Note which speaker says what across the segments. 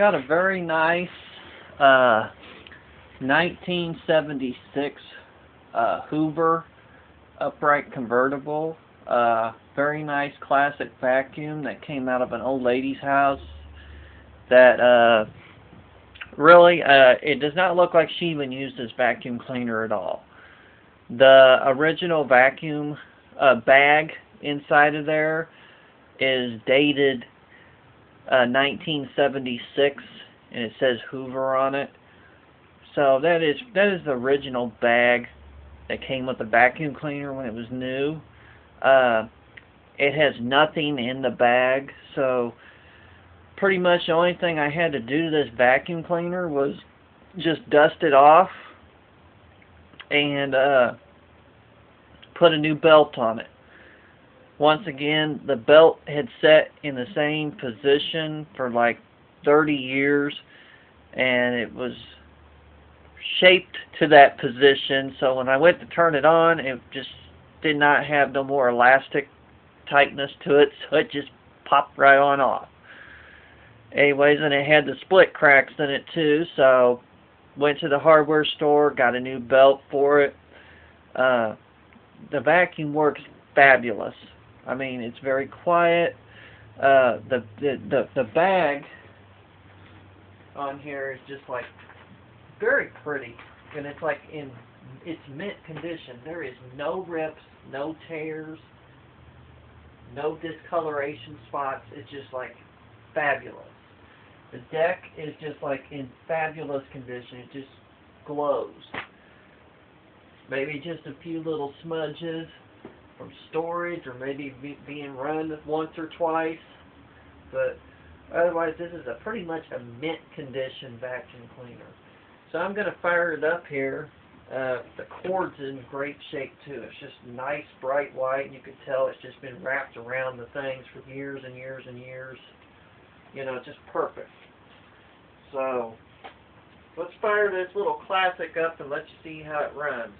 Speaker 1: Got a very nice 1976 Hoover upright convertible. Very nice classic vacuum that came out of an old lady's house. That really, it does not look like she even used this vacuum cleaner at all. The original vacuum bag inside of there is dated 1976, and it says Hoover on it. So that is the original bag that came with the vacuum cleaner when it was new. It has nothing in the bag, so pretty much the only thing I had to do to this vacuum cleaner was just dust it off and put a new belt on it. Once again, the belt had sat in the same position for like 30 years, and it was shaped to that position, so when I went to turn it on, it just did not have no more elastic tightness to it, so it just popped right on off. Anyways, and it had the split cracks in it too, so went to the hardware store, got a new belt for it. The vacuum works fabulous. I mean, it's very quiet. The bag on here is just like very pretty, and it's like in its mint condition. There is no rips, no tears, no discoloration spots. It's just like fabulous. The deck is just like in fabulous condition. It just glows. Maybe just a few little smudges from storage, or maybe being run once or twice, but otherwise this is pretty much a mint condition vacuum cleaner. So I'm going to fire it up here. The cord's in great shape too. It's just nice bright white, and you can tell it's just been wrapped around the things for years and years and years. You know, it's just perfect. So let's fire this little classic up and let's see how it runs.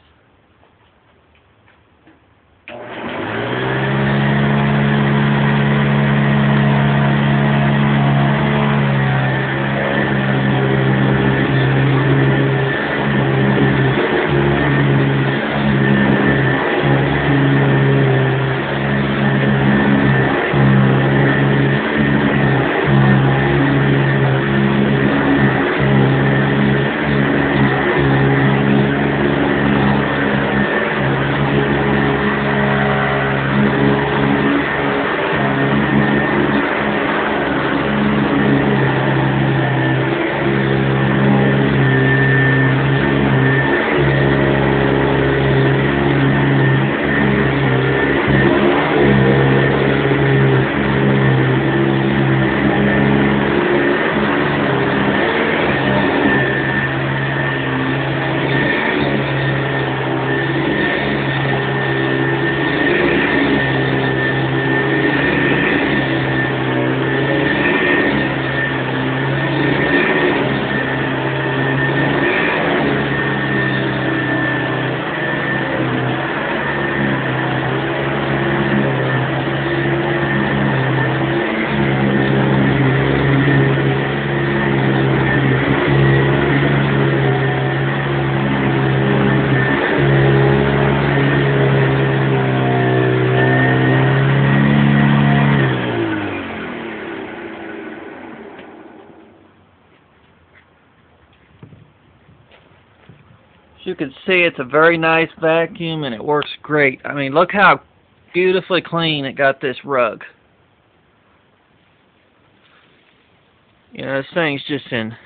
Speaker 1: As you can see, it's a very nice vacuum and it works great. I mean, look how beautifully clean it got this rug. You know, this thing's just in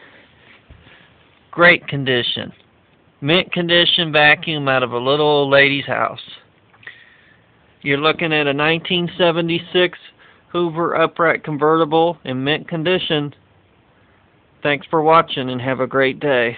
Speaker 1: great condition. Mint condition vacuum out of a little old lady's house. You're looking at a 1976 Hoover upright convertible in mint condition. Thanks for watching and have a great day.